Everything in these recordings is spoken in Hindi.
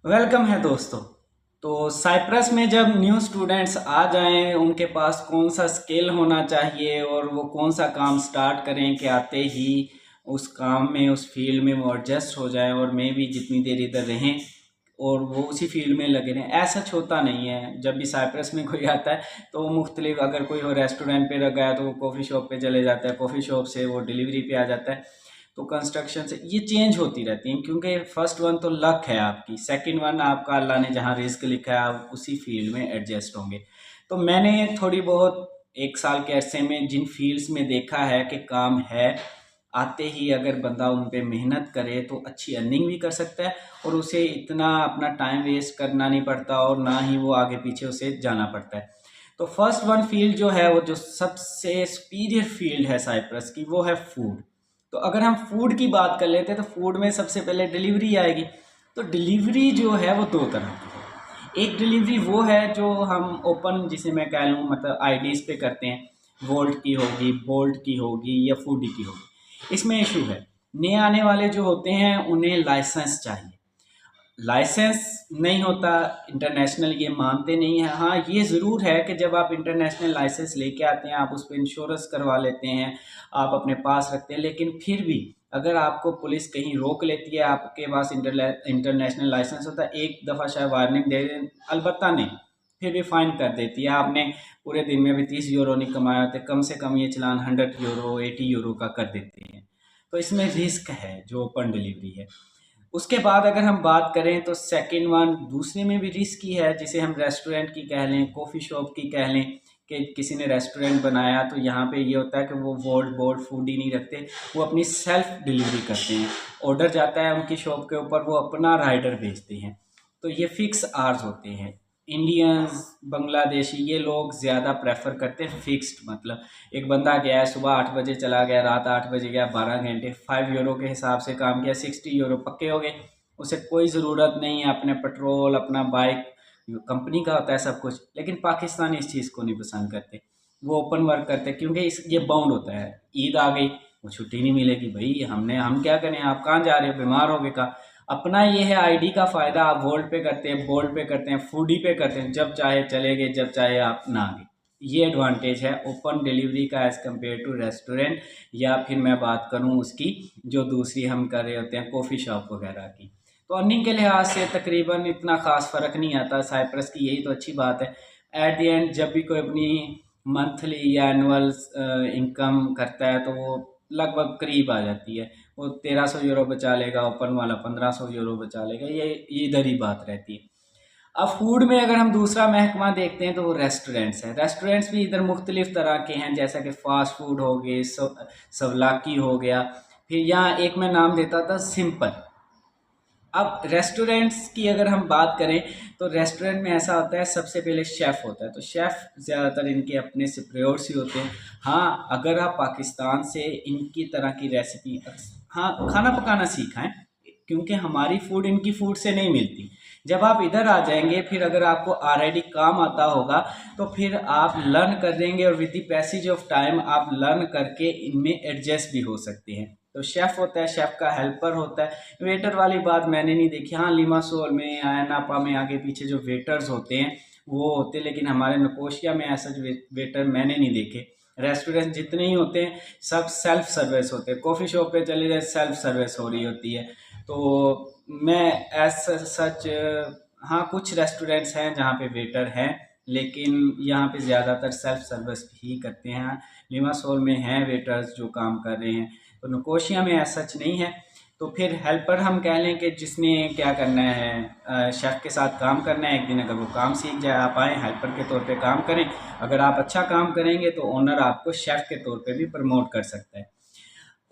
वेलकम है दोस्तों। तो साइप्रस में जब न्यू स्टूडेंट्स आ जाएं, उनके पास कौन सा स्किल होना चाहिए और वो कौन सा काम स्टार्ट करें कि आते ही उस काम में, उस फील्ड में वो एडजस्ट हो जाएं और मे भी जितनी देर इधर रहें और वो उसी फील्ड में लगे रहें। ऐसा सच होता नहीं है। जब भी साइप्रस में कोई आता है तो वो मुख्तलिफ, अगर कोई हो रेस्टोरेंट पे रह गया तो वो कॉफ़ी शॉप पे चले जाता है, कॉफ़ी शॉप से वो डिलीवरी पे आ जाता है। तो कंस्ट्रक्शन से ये चेंज होती रहती हैं, क्योंकि फर्स्ट वन तो लक है आपकी, सेकंड वन आपका अल्लाह ने जहाँ रिस्क लिखा है आप उसी फील्ड में एडजस्ट होंगे। तो मैंने थोड़ी बहुत 1 साल के अरसे में जिन फील्ड्स में देखा है कि काम है, आते ही अगर बंदा उन पे मेहनत करे तो अच्छी अर्निंग भी कर सकता है और उसे इतना अपना टाइम वेस्ट करना नहीं पड़ता और ना ही वो आगे पीछे उसे जाना पड़ता है। तो फर्स्ट वन फील्ड जो है, वो जो सबसे सुपीरियर फील्ड है साइप्रस की, वो है फूड। तो अगर हम फूड की बात कर लेते हैं तो फूड में सबसे पहले डिलीवरी आएगी। तो डिलीवरी जो है वो दो तरह की है। एक डिलीवरी वो है जो हम ओपन, जिसे मैं कह लूँ मतलब आईडीज़ पे करते हैं, वोल्ट की होगी, बोल्ट की होगी या फूडी की होगी। इसमें इशू है, नए आने वाले जो होते हैं उन्हें लाइसेंस चाहिए। लाइसेंस नहीं होता, इंटरनेशनल ये मानते नहीं हैं। हाँ, ये ज़रूर है कि जब आप इंटरनेशनल लाइसेंस लेके आते हैं, आप उस पर इंश्योरेंस करवा लेते हैं, आप अपने पास रखते हैं, लेकिन फिर भी अगर आपको पुलिस कहीं रोक लेती है, आपके पास इंटरनेशनल लाइसेंस होता है, एक दफ़ा शायद वार्निंग दे दें, अलबत्ता नहीं, फिर भी फाइन कर देती है। आपने पूरे दिन में भी 30 यूरो नहीं कमाया तो कम से कम ये चलान 100 यूरो 80 यूरो का कर देते हैं। तो इसमें रिस्क है जो ओपन डिलीवरी है। उसके बाद अगर हम बात करें तो सेकंड वन दूसरे में भी रिस्क ही है, जिसे हम रेस्टोरेंट की कह लें, कॉफ़ी शॉप की कह लें, कि किसी ने रेस्टोरेंट बनाया तो यहाँ पे ये होता है कि वो वोल्ट बोर्ड फूड ही नहीं रखते, वो अपनी सेल्फ डिलीवरी करते हैं। ऑर्डर जाता है उनकी शॉप के ऊपर, वो अपना राइडर भेजते हैं। तो ये फिक्स आवर्स होते हैं। इंडियंस, बांग्लादेशी, ये लोग ज़्यादा प्रेफर करते हैं फिक्स्ड, मतलब एक बंदा गया है, सुबह 8 बजे चला गया, रात 8 बजे गया, 12 घंटे, 5 यूरो के हिसाब से काम किया, 60 यूरो पक्के हो गए। उसे कोई ज़रूरत नहीं है अपने पेट्रोल, अपना बाइक, कंपनी का होता है सब कुछ। लेकिन पाकिस्तानी इस चीज़ को नहीं पसंद करते, वो ओपन वर्क करते हैं, क्योंकि इस ये बाउंड होता है। ईद आ गई, वो छुट्टी नहीं मिलेगी भाई, हम क्या करें, आप कहाँ जा रहे हो, बीमार हो गए का। अपना ये है आईडी का फ़ायदा, आप वोल्ट पे करते हैं, बोल्ट पे करते हैं, फूडी पे करते हैं, जब चाहे चले गए, जब चाहे आप ना आ गए। ये एडवांटेज है ओपन डिलीवरी का एज़ कम्पेयर टू रेस्टोरेंट, या फिर मैं बात करूँ उसकी जो दूसरी हम कर रहे होते हैं कॉफ़ी शॉप वगैरह की। तो अर्निंग के लिहाज से तकरीबन इतना ख़ास फ़र्क नहीं आता साइप्रस की, यही तो अच्छी बात है। एट द एंड जब भी कोई अपनी मंथली या एनुअल इनकम करता है तो वो लगभग करीब आ जाती है। वो 1300 यूरो बचा लेगा, ओपन वाला 1500 यूरो बचा लेगा, ये इधर ही बात रहती है। अब फूड में अगर हम दूसरा महकमा देखते हैं तो वो रेस्टोरेंट्स है। रेस्टोरेंट्स भी इधर मुख्तलिफ तरह के हैं, जैसा कि फ़ास्ट फूड हो गए, सवलाकी हो गया, फिर यहाँ एक मैं नाम देता था सिंपल। अब रेस्टोरेंट्स की अगर हम बात करें तो रेस्टोरेंट में ऐसा होता है, सबसे पहले शेफ़ होता है, तो शेफ़ ज़्यादातर इनके अपने सुपीरियर्स ही होते हैं। हाँ, अगर आप पाकिस्तान से इनकी तरह की रेसिपी, हाँ, खाना पकाना सीखा है, क्योंकि हमारी फूड इनकी फूड से नहीं मिलती। जब आप इधर आ जाएंगे, फिर अगर आपको ऑलरेडी काम आता होगा तो फिर आप लर्न कर देंगे और with the passage of time आप लर्न करके इनमें एडजस्ट भी हो सकते हैं। तो शेफ़ होता है, शेफ़ का हेल्पर होता है। वेटर वाली बात मैंने नहीं देखी। हाँ, लिमासोल में या नापा में आगे पीछे जो वेटर्स होते हैं वो होते हैं, लेकिन हमारे नकोशिया में ऐसा वेटर मैंने नहीं देखे। रेस्टोरेंट जितने ही होते हैं सब सेल्फ सर्विस होते हैं। कॉफ़ी शॉप पे चले जाए, सेल्फ सर्विस हो रही होती है। तो मैं एज सच, हाँ, कुछ रेस्टोरेंट्स हैं जहाँ पे वेटर हैं, लेकिन यहाँ पे ज़्यादातर सेल्फ सर्विस ही करते हैं। लिमासोल में हैं वेटर्स जो काम कर रहे हैं, तो निकोशिया में ऐसा सच नहीं है। तो फिर हेल्पर हम कह लें कि जिसने क्या करना है, शेफ़ के साथ काम करना है। एक दिन अगर वो काम सीख जाए, आप आएँ हेल्पर के तौर पे काम करें। अगर आप अच्छा काम करेंगे तो ओनर आपको शेफ़ के तौर पे भी प्रमोट कर सकता है।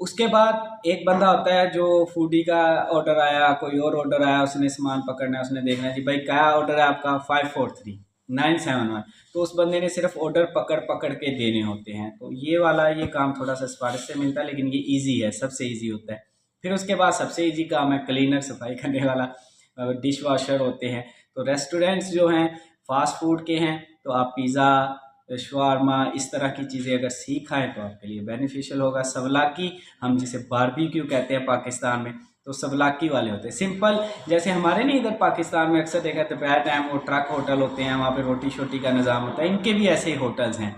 उसके बाद एक बंदा होता है जो फूडी का ऑर्डर आया, कोई और ऑर्डर आया, उसने सामान पकड़ना है, उसने देखना है जी भाई क्या ऑर्डर है आपका, 543971। तो उस बंदे ने सिर्फ ऑर्डर पकड़ पकड़ के देने होते हैं। तो ये वाला ये काम थोड़ा सा सिफारिश से मिलता है, लेकिन ये ईजी है, सबसे ईजी होता है। फिर उसके बाद सबसे ईजी काम है क्लीनर, सफाई करने वाला, डिश वॉशर होते हैं। तो रेस्टोरेंट्स जो हैं फास्ट फूड के हैं, तो आप पिज़्ज़ा, शवारमा, इस तरह की चीज़ें अगर सीख आएँ तो आपके लिए बेनिफिशियल होगा। सवलाकी, हम जिसे बारबेक्यू कहते हैं पाकिस्तान में, तो सवलाकी वाले होते हैं सिंपल। जैसे हमारे नहीं इधर पाकिस्तान में अक्सर देखा दोपहर टाइम वो ट्रक होटल होते हैं, वहाँ पे रोटी शोटी का निज़ाम होता है, इनके भी ऐसे ही होटल्स हैं।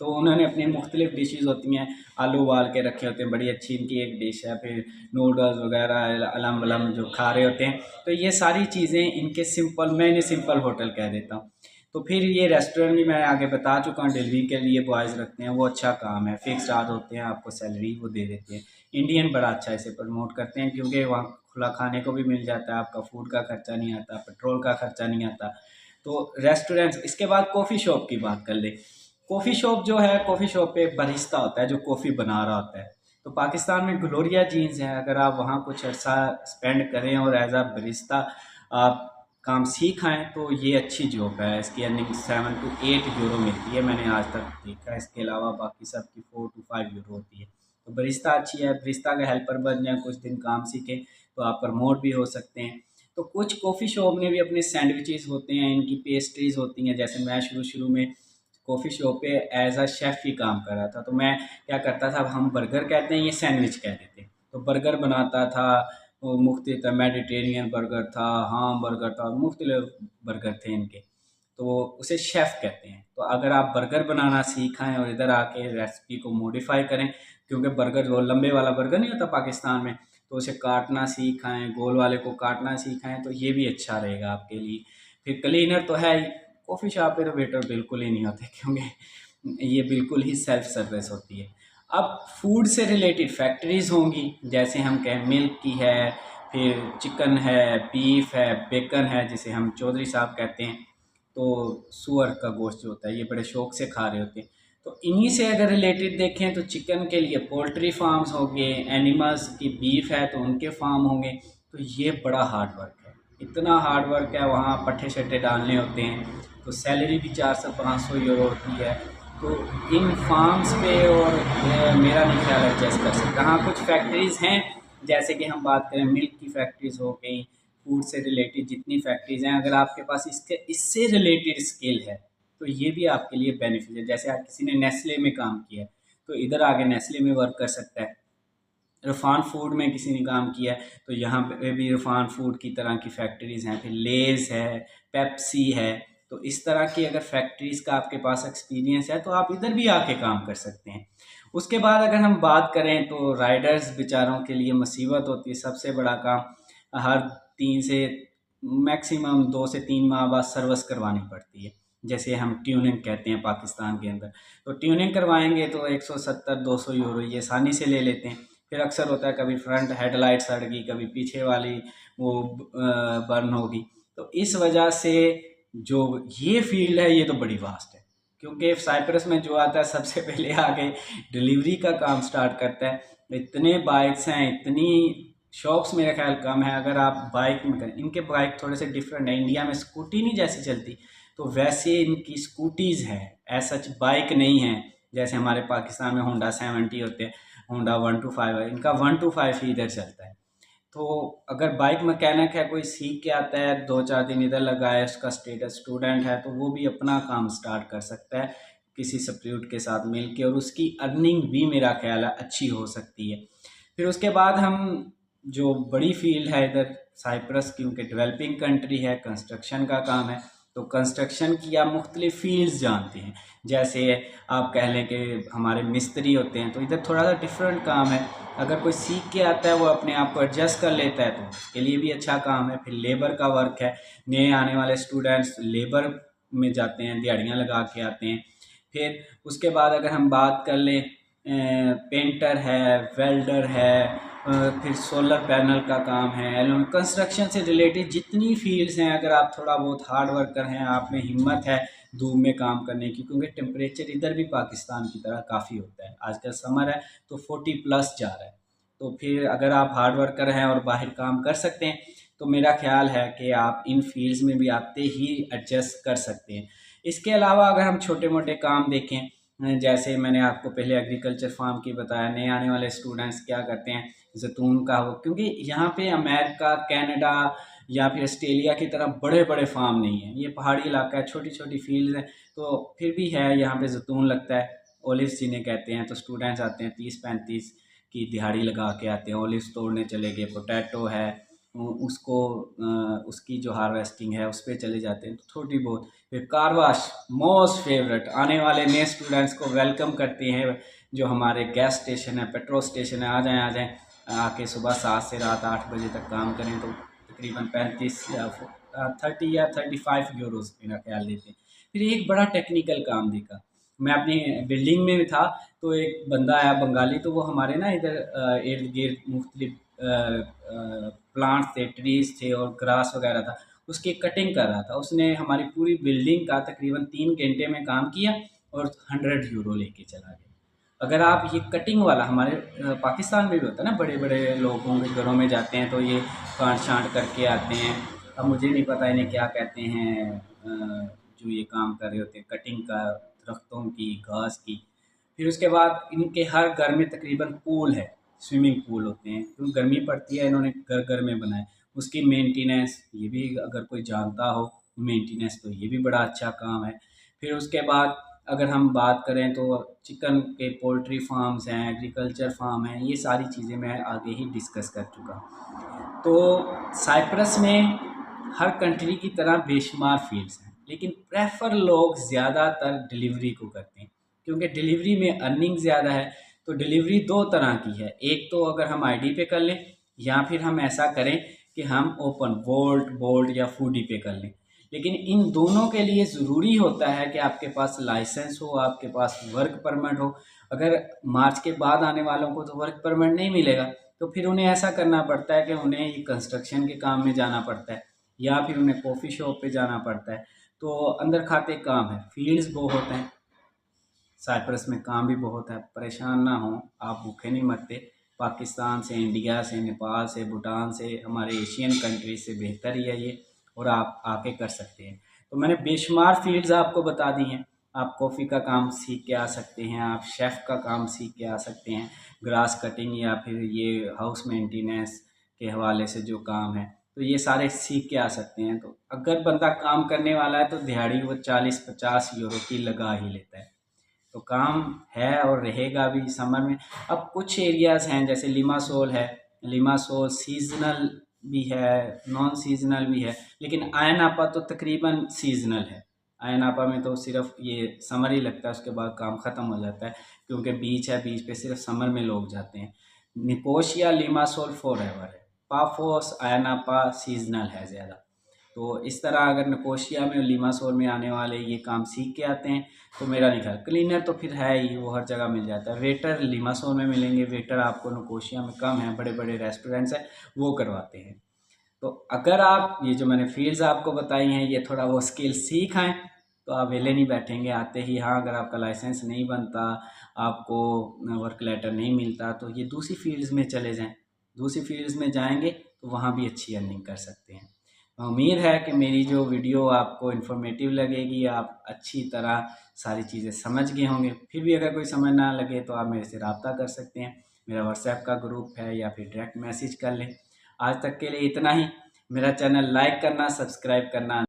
तो उन्होंने अपनी मुख्तलिफ डिशेज़ होती हैं, आलू उबाल के रखे होते हैं, बड़ी अच्छी इनकी एक डिश है, फिर नूडल्स वगैरह अलम वलम जो खा रहे होते हैं। तो ये सारी चीज़ें इनके सिंपल, मैं इन्हें सिंपल होटल कह देता हूँ। तो फिर ये रेस्टोरेंट भी मैं आगे बता चुका हूँ, डिलीवरी के लिए बॉयज़ रखते हैं, वो अच्छा काम है, फिक्स चार्ज होते हैं, आपको सैलरी वो दे देते हैं। इंडियन बड़ा अच्छा इसे प्रमोट करते हैं क्योंकि वहाँ खुला खाने को भी मिल जाता है, आपका फूड का खर्चा नहीं आता, पेट्रोल का खर्चा नहीं आता। तो रेस्टोरेंट्स, इसके बाद कॉफ़ी शॉप की बात कर ले। कॉफ़ी शॉप जो है, कॉफ़ी शॉप पे एक बरिस्ता होता है जो कॉफ़ी बना रहा होता है। तो पाकिस्तान में ग्लोरिया जीन्स है, अगर आप वहाँ कुछ अर्सा स्पेंड करें और एज आ बरिस्ता आप काम सीख आएँ तो ये अच्छी जॉब है। इसकी अर्निंग 7 to 8 यूरो मिलती है, मैंने आज तक देखा है। इसके अलावा बाकी सब की 4 to 5 यूरो होती है। तो बरिस्ता अच्छी है, बरिस्ता का हेल्पर बन जाए, कुछ दिन काम सीखें तो आप प्रमोट भी हो सकते हैं। तो कुछ कॉफ़ी शॉप में भी अपने सैंडविचेज़ होते हैं, इनकी पेस्ट्रीज़ होती हैं। जैसे मैं शुरू में कॉफ़ी शॉप पे एज अ शेफ़ ही काम कर रहा था, तो मैं क्या करता था, अब हम बर्गर कहते हैं, ये सैंडविच कह देते हैं। तो बर्गर बनाता था, वो मुख्तलिफ मेडिटेरियन बर्गर था, हाम बर्गर था, मुख्तलिफ बर्गर थे इनके। तो उसे शेफ़ कहते हैं। तो अगर आप बर्गर बनाना सीख आएँ और इधर आके रेसिपी को मॉडिफ़ाई करें, क्योंकि बर्गर वो लंबे वाला बर्गर नहीं होता पाकिस्तान में, तो उसे काटना सीख आएँ, गोल वाले को काटना सीख आएँ, तो ये भी अच्छा रहेगा आपके लिए। फिर क्लीनर तो है ही, कॉफ़ी शॉप पे तो वेटर बिल्कुल ही नहीं होते क्योंकि ये बिल्कुल ही सेल्फ सर्विस होती है। अब फूड से रिलेटेड फैक्ट्रीज़ होंगी, जैसे हम कहें मिल्क की है, फिर चिकन है, बीफ है, बेकन है, जिसे हम चौधरी साहब कहते हैं। तो सूअर का गोश्त जो होता है, ये बड़े शौक से खा रहे होते हैं। तो इन्हीं से अगर रिलेटेड देखें तो चिकन के लिए पोल्ट्री फार्म्स हो गए, एनिमल्स की बीफ है तो उनके फार्म होंगे। तो ये बड़ा हार्ड वर्क है, इतना हार्ड वर्क है, वहाँ पट्ठे शट्ठे डालने होते हैं। तो सैलरी भी 400-500 यूरो होती है। तो इन फार्म्स पे और मेरा नहीं ख्याल एडजस्ट कर सकता। हाँ, कुछ फैक्ट्रीज़ हैं, जैसे कि हम बात करें मिल्क की फैक्ट्रीज़ हो गई, फूड से रिलेटेड जितनी फैक्ट्रीज़ हैं, अगर आपके पास इससे रिलेटेड स्किल है तो ये भी आपके लिए बेनिफिट है। जैसे आप किसी ने नेस्ले में काम किया है तो इधर आके नेस्ले में वर्क कर सकता है। इरफान फूड में किसी ने काम किया है तो यहाँ पे भी इरफान फूड की तरह की फैक्ट्रीज़ हैं। फिर लेज़ है, पेप्सी है। तो इस तरह की अगर फैक्ट्रीज़ का आपके पास एक्सपीरियंस है तो आप इधर भी आके काम कर सकते हैं। उसके बाद अगर हम बात करें तो राइडर्स बेचारों के लिए मुसीबत होती है। सबसे बड़ा काम, हर 3 से मैक्सिमम 2 से 3 माह बाद सर्विस करवानी पड़ती है, जैसे हम ट्यूनिंग कहते हैं पाकिस्तान के अंदर। तो ट्यूनिंग करवाएंगे तो 170-200 यूरो ये आसानी से ले लेते हैं। फिर अक्सर होता है कभी फ्रंट हेडलाइट सड़ गई, कभी पीछे वाली वो बर्न होगी। तो इस वजह से जो ये फील्ड है ये तो बड़ी वास्ट है, क्योंकि साइप्रस में जो आता है सबसे पहले आके डिलीवरी का काम स्टार्ट करता है। इतने बाइक्स हैं, इतनी शॉप्स मेरा ख्याल कम है। अगर आप बाइक में करें, इनके बाइक थोड़े से डिफरेंट है। इंडिया में स्कूटी नहीं जैसी चलती, तो वैसे इनकी स्कूटीज़ हैं, ऐसा सच बाइक नहीं है। जैसे हमारे पाकिस्तान में होंडा 70 होते हैं, होंडा 125 है, इनका 125 ही इधर चलता है। तो अगर बाइक मैकेनिक है, कोई सीख के आता है, 2-4 दिन इधर लगाए, उसका स्टेटस स्टूडेंट है, तो वो भी अपना काम स्टार्ट कर सकता है किसी सब्स्टिट्यूट के साथ मिल के, और उसकी अर्निंग भी मेरा ख्याल है अच्छी हो सकती है। फिर उसके बाद हम जो बड़ी फील्ड है इधर साइप्रस, क्योंकि डेवलपिंग कंट्री है, कंस्ट्रक्शन का काम है। तो कंस्ट्रक्शन की आप मुख्तलिफ फील्ड्स जानते हैं। जैसे आप कह लें कि हमारे मिस्त्री होते हैं, तो इधर थोड़ा सा डिफरेंट काम है। अगर कोई सीख के आता है, वो अपने आप को एडजस्ट कर लेता है, तो उसके लिए भी अच्छा काम है। फिर लेबर का वर्क है, नए आने वाले स्टूडेंट्स लेबर में जाते हैं, दिहाड़ियाँ लगा के आते हैं। फिर उसके बाद अगर हम बात कर लें, पेंटर है, वेल्डर है, फिर सोलर पैनल का काम है, कंस्ट्रक्शन से रिलेटेड जितनी फील्ड्स हैं, अगर आप थोड़ा बहुत हार्ड वर्कर हैं, आप में हिम्मत है धूप में काम करने की, क्योंकि टेम्परेचर इधर भी पाकिस्तान की तरह काफ़ी होता है। आजकल समर है तो 40+ जा रहा है। तो फिर अगर आप हार्ड वर्कर हैं और बाहर काम कर सकते हैं, तो मेरा ख्याल है कि आप इन फील्ड्स में भी आते ही एडजस्ट कर सकते हैं। इसके अलावा अगर हम छोटे मोटे काम देखें, जैसे मैंने आपको पहले एग्रीकल्चर फार्म की बताया, नए आने वाले स्टूडेंट्स क्या करते हैं, जैतून का हो, क्योंकि यहाँ पे अमेरिका, कनाडा या फिर ऑस्ट्रेलिया की तरह बड़े बड़े फार्म नहीं है, ये पहाड़ी इलाका है, छोटी छोटी फील्ड है। तो फिर भी है यहाँ पे जैतून लगता है, ओलिव्स जिन्हें कहते हैं। तो स्टूडेंट्स आते हैं 30-35 की दिहाड़ी लगा के आते हैं, ओलिव्स तोड़ने चले गए, पोटैटो है उसको उसकी जो हार्वेस्टिंग है उस पर चले जाते हैं, तो थोड़ी बहुत। फिर कार वाश, मोस्ट फेवरेट, आने वाले नए स्टूडेंट्स को वेलकम करते हैं। जो हमारे गैस स्टेशन है, पेट्रोल स्टेशन है, आ जाएं आके सुबह 7 से रात 8 बजे तक काम करें तो तकरीबन 35 या 30 या 35 यूरोज़ मेरा ख्याल लेते हैं। फिर एक बड़ा टेक्निकल काम देखा, मैं अपनी बिल्डिंग में था तो एक बंदा आया बंगाली, तो वो हमारे ना इधर इर्द गिर्द मुख्तलिफ प्लांट्स थे, ट्रीज थे और ग्रास वगैरह था, उसकी कटिंग कर रहा था। उसने हमारी पूरी बिल्डिंग का तकरीबन 3 घंटे में काम किया और 100 यूरो लेके चला गया। अगर आप ये कटिंग वाला, हमारे पाकिस्तान में भी होता है ना, बड़े बड़े लोगों के घरों में जाते हैं तो ये काट छांट करके आते हैं। अब मुझे नहीं पता इन्हें क्या कहते हैं, जो ये काम कर रहे होते हैं कटिंग का, दरख्तों की, घास की। फिर उसके बाद इनके हर घर में तकरीबन पूल है, स्विमिंग पूल होते हैं, तो गर्मी पड़ती है, इन्होंने घर घर में बनाए। उसकी मेंटेनेंस, ये भी अगर कोई जानता हो मेंटेनेंस, तो ये भी बड़ा अच्छा काम है। फिर उसके बाद अगर हम बात करें तो चिकन के पोल्ट्री फार्म्स हैं, एग्रीकल्चर फार्म हैं, ये सारी चीज़ें मैं आगे ही डिस्कस कर चुका। तो साइप्रस में हर कंट्री की तरह बेशुमार फील्ड्स हैं, लेकिन प्रेफर लोग ज़्यादातर डिलीवरी को करते हैं, क्योंकि डिलीवरी में अर्निंग ज़्यादा है। तो डिलीवरी दो तरह की है, एक तो अगर हम आईडी पे कर लें, या फिर हम ऐसा करें कि हम ओपन बोल्ट या फूडी पे कर लें। लेकिन इन दोनों के लिए ज़रूरी होता है कि आपके पास लाइसेंस हो, आपके पास वर्क परमिट हो। अगर मार्च के बाद आने वालों को तो वर्क परमिट नहीं मिलेगा, तो फिर उन्हें ऐसा करना पड़ता है कि उन्हें ये कंस्ट्रक्शन के काम में जाना पड़ता है, या फिर उन्हें कॉफ़ी शॉप पे जाना पड़ता है। तो अंदर खाते काम है, फील्ड्स बहुत हैं, साइप्रस में काम भी बहुत है। परेशान ना हो, आप भूखे नहीं मरते। पाकिस्तान से, इंडिया से, नेपाल से, भूटान से, हमारे एशियन कंट्री से बेहतर ही है ये, और आप आके कर सकते हैं। तो मैंने बेशुमार फील्ड्स आपको बता दी हैं। आप कॉफ़ी का काम सीख के आ सकते हैं, आप शेफ़ का काम सीख के आ सकते हैं, ग्रास कटिंग या फिर ये हाउस मेंटेनेंस के हवाले से जो काम है, तो ये सारे सीख के आ सकते हैं। तो अगर बंदा काम करने वाला है तो दिहाड़ी वो 40-50 यूरो की लगा ही लेता है। तो काम है और रहेगा भी समर में। अब कुछ एरियाज़ हैं जैसे लिमासोल है, लिमासोल सीजनल भी है, नॉन सीजनल भी है, लेकिन आयन आपा तो तकरीबन सीजनल है। आयन आपा में तो सिर्फ ये समर ही लगता है, उसके बाद काम ख़त्म हो जाता है, क्योंकि बीच है, बीच पे सिर्फ समर में लोग जाते हैं। निकोशिया लिमासोल फॉरएवर है, पाफोस आयन आपा सीजनल है ज़्यादा। तो इस तरह अगर निकोशिया में और लिमासोल में आने वाले ये काम सीख के आते हैं तो मेरा नहीं ख्याल, क्लीनर तो फिर है ही, वो हर जगह मिल जाता है। वेटर लिमासोल में मिलेंगे, वेटर आपको निकोशिया में कम है, बड़े बड़े रेस्टोरेंट्स हैं वो करवाते हैं। तो अगर आप ये जो मैंने फील्ड्स आपको बताई हैं ये थोड़ा वो स्किल सीख आएँ तो आप वेले नहीं बैठेंगे आते ही। हाँ, अगर आपका लाइसेंस नहीं बनता, आपको वर्क लेटर नहीं मिलता, तो ये दूसरी फील्ड्स में चले जाएँ। दूसरी फील्ड्स में जाएंगे तो वहाँ भी अच्छी अर्निंग कर सकते हैं। उम्मीद है कि मेरी जो वीडियो आपको इन्फॉर्मेटिव लगेगी, आप अच्छी तरह सारी चीज़ें समझ गए होंगे। फिर भी अगर कोई समझ ना लगे तो आप मेरे से रब्ता कर सकते हैं, मेरा व्हाट्सएप का ग्रुप है, या फिर डायरेक्ट मैसेज कर लें। आज तक के लिए इतना ही। मेरा चैनल लाइक करना, सब्सक्राइब करना